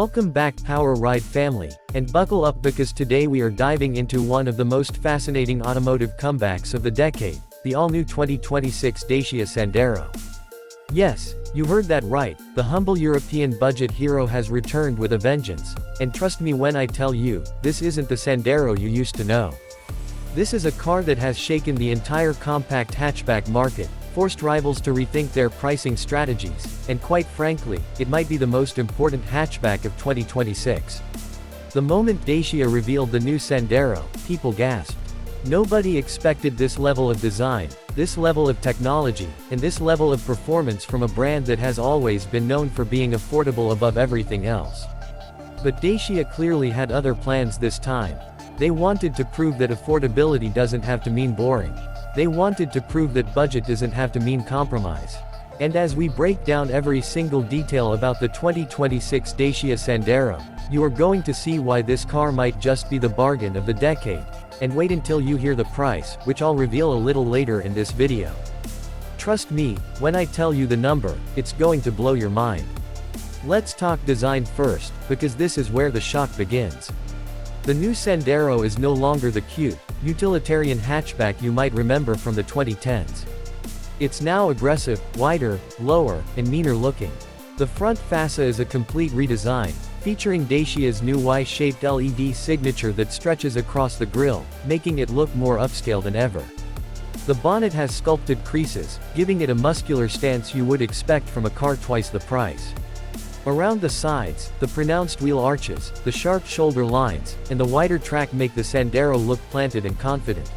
Welcome back Power Ride family, and buckle up because today we are diving into one of the most fascinating automotive comebacks of the decade, the all-new 2026 Dacia Sandero. Yes, you heard that right, the humble European budget hero has returned with a vengeance, and trust me when I tell you, this isn't the Sandero you used to know. This is a car that has shaken the entire compact hatchback market, forced rivals to rethink their pricing strategies, and quite frankly, it might be the most important hatchback of 2026. The moment Dacia revealed the new Sandero, people gasped. Nobody expected this level of design, this level of technology, and this level of performance from a brand that has always been known for being affordable above everything else. But Dacia clearly had other plans this time. They wanted to prove that affordability doesn't have to mean boring. They wanted to prove that budget doesn't have to mean compromise. And as we break down every single detail about the 2026 Dacia Sandero, you are going to see why this car might just be the bargain of the decade. And wait until you hear the price, which I'll reveal a little later in this video. Trust me, when I tell you the number, it's going to blow your mind. Let's talk design first, because this is where the shock begins. The new Sandero is no longer the cute, utilitarian hatchback you might remember from the 2010s. It's now aggressive, wider, lower, and meaner looking. The front fascia is a complete redesign, featuring Dacia's new Y-shaped LED signature that stretches across the grille, making it look more upscale than ever. The bonnet has sculpted creases, giving it a muscular stance you would expect from a car twice the price. Around the sides, the pronounced wheel arches, the sharp shoulder lines, and the wider track make the Sandero look planted and confident.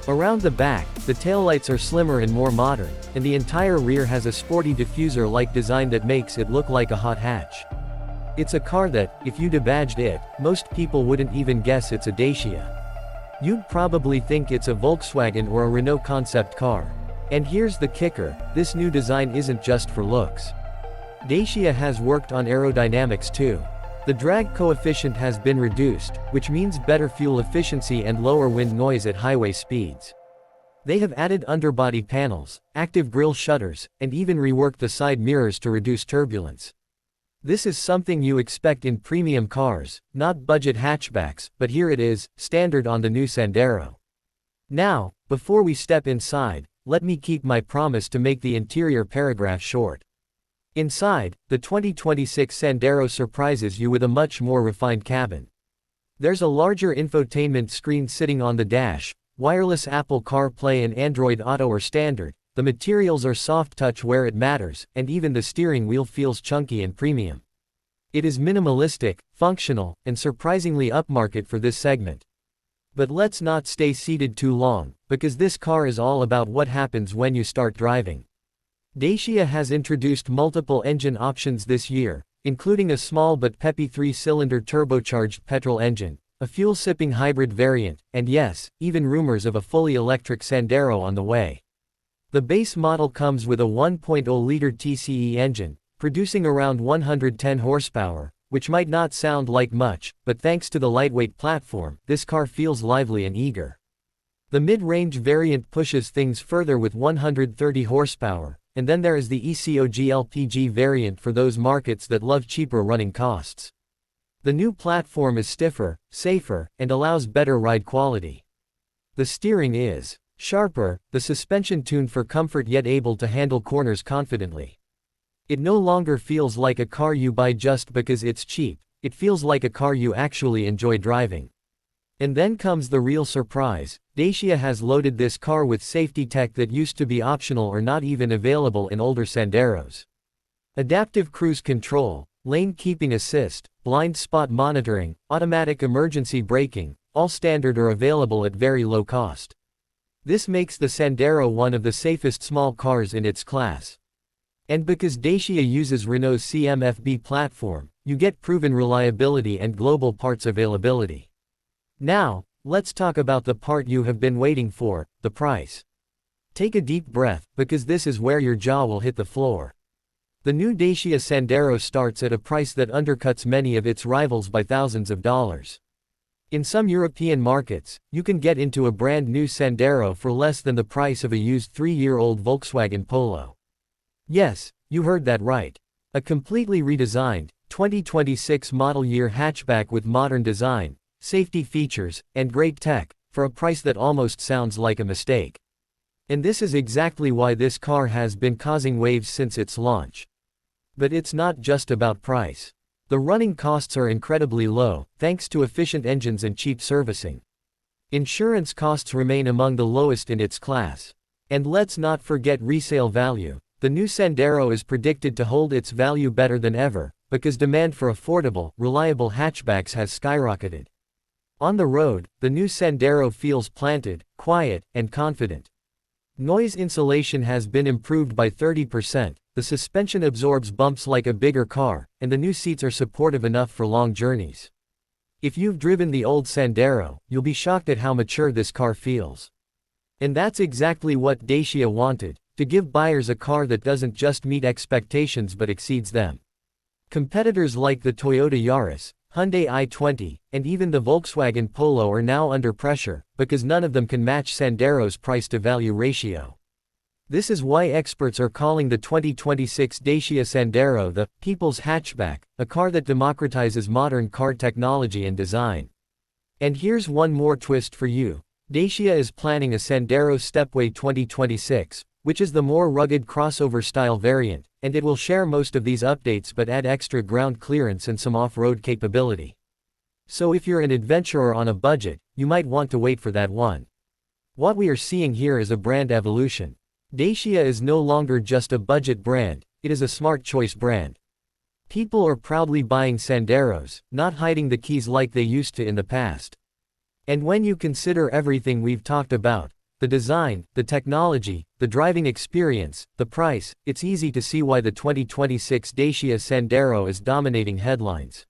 Around the back, the taillights are slimmer and more modern, and the entire rear has a sporty diffuser-like design that makes it look like a hot hatch. It's a car that, if you debadged it, most people wouldn't even guess it's a Dacia. You'd probably think it's a Volkswagen or a Renault concept car. And here's the kicker, this new design isn't just for looks. Dacia has worked on aerodynamics too. The drag coefficient has been reduced, which means better fuel efficiency and lower wind noise at highway speeds. They have added underbody panels, active grille shutters, and even reworked the side mirrors to reduce turbulence. This is something you expect in premium cars, not budget hatchbacks, but here it is, standard on the new Sandero. Now, before we step inside, let me keep my promise to make the interior paragraph short. Inside, the 2026 Sandero surprises you with a much more refined cabin. There's a larger infotainment screen sitting on the dash, wireless Apple CarPlay and Android Auto are standard, the materials are soft touch where it matters, and even the steering wheel feels chunky and premium. It is minimalistic, functional, and surprisingly upmarket for this segment. But let's not stay seated too long, because this car is all about what happens when you start driving. Dacia has introduced multiple engine options this year, including a small but peppy 3-cylinder turbocharged petrol engine, a fuel-sipping hybrid variant, and yes, even rumors of a fully electric Sandero on the way. The base model comes with a 1.0-liter TCE engine, producing around 110 horsepower, which might not sound like much, but thanks to the lightweight platform, this car feels lively and eager. The mid-range variant pushes things further with 130 horsepower, and then there is the EcoG LPG variant for those markets that love cheaper running costs. The new platform is stiffer, safer, and allows better ride quality. The steering is sharper, the suspension tuned for comfort yet able to handle corners confidently. It no longer feels like a car you buy just because it's cheap, it feels like a car you actually enjoy driving. And then comes the real surprise, Dacia has loaded this car with safety tech that used to be optional or not even available in older Sanderos. Adaptive cruise control, lane keeping assist, blind spot monitoring, automatic emergency braking, all standard or available at very low cost. This makes the Sandero one of the safest small cars in its class. And because Dacia uses Renault's CMF-B platform, you get proven reliability and global parts availability. Now, let's talk about the part you have been waiting for, the price. Take a deep breath, because this is where your jaw will hit the floor. The new Dacia Sandero starts at a price that undercuts many of its rivals by thousands of dollars. In some European markets, you can get into a brand new Sandero for less than the price of a used 3-year-old Volkswagen Polo. Yes, you heard that right. A completely redesigned, 2026 model year hatchback with modern design, safety features, and great tech, for a price that almost sounds like a mistake. And this is exactly why this car has been causing waves since its launch. But it's not just about price. The running costs are incredibly low, thanks to efficient engines and cheap servicing. Insurance costs remain among the lowest in its class. And let's not forget resale value. The new Sandero is predicted to hold its value better than ever, because demand for affordable, reliable hatchbacks has skyrocketed. On the road, the new Sandero feels planted, quiet, and confident. Noise insulation has been improved by 30%, the suspension absorbs bumps like a bigger car, and the new seats are supportive enough for long journeys. If you've driven the old Sandero, you'll be shocked at how mature this car feels. And that's exactly what Dacia wanted, to give buyers a car that doesn't just meet expectations but exceeds them. Competitors like the Toyota Yaris, Hyundai i20, and even the Volkswagen Polo are now under pressure, because none of them can match Sandero's price-to-value ratio. This is why experts are calling the 2026 Dacia Sandero the people's hatchback, a car that democratizes modern car technology and design. And here's one more twist for you. Dacia is planning a Sandero Stepway 2026, which is the more rugged crossover-style variant, and it will share most of these updates but add extra ground clearance and some off-road capability. So if you're an adventurer on a budget, you might want to wait for that one. What we are seeing here is a brand evolution. Dacia is no longer just a budget brand, it is a smart choice brand. People are proudly buying Sanderos, not hiding the keys like they used to in the past. And when you consider everything we've talked about, the design, the technology, the driving experience, the price, it's easy to see why the 2026 Dacia Sandero is dominating headlines.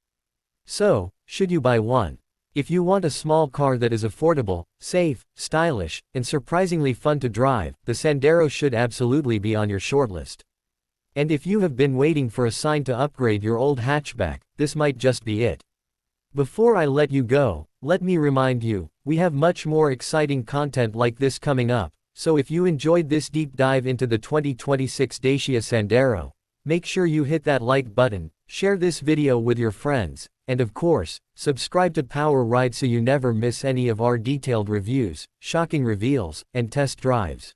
So, should you buy one? If you want a small car that is affordable, safe, stylish, and surprisingly fun to drive, the Sandero should absolutely be on your shortlist. And if you have been waiting for a sign to upgrade your old hatchback, this might just be it. Before I let you go, let me remind you, we have much more exciting content like this coming up, so if you enjoyed this deep dive into the 2026 Dacia Sandero, make sure you hit that like button, share this video with your friends, and of course, subscribe to Power Ride so you never miss any of our detailed reviews, shocking reveals, and test drives.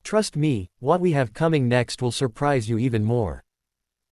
Trust me, what we have coming next will surprise you even more.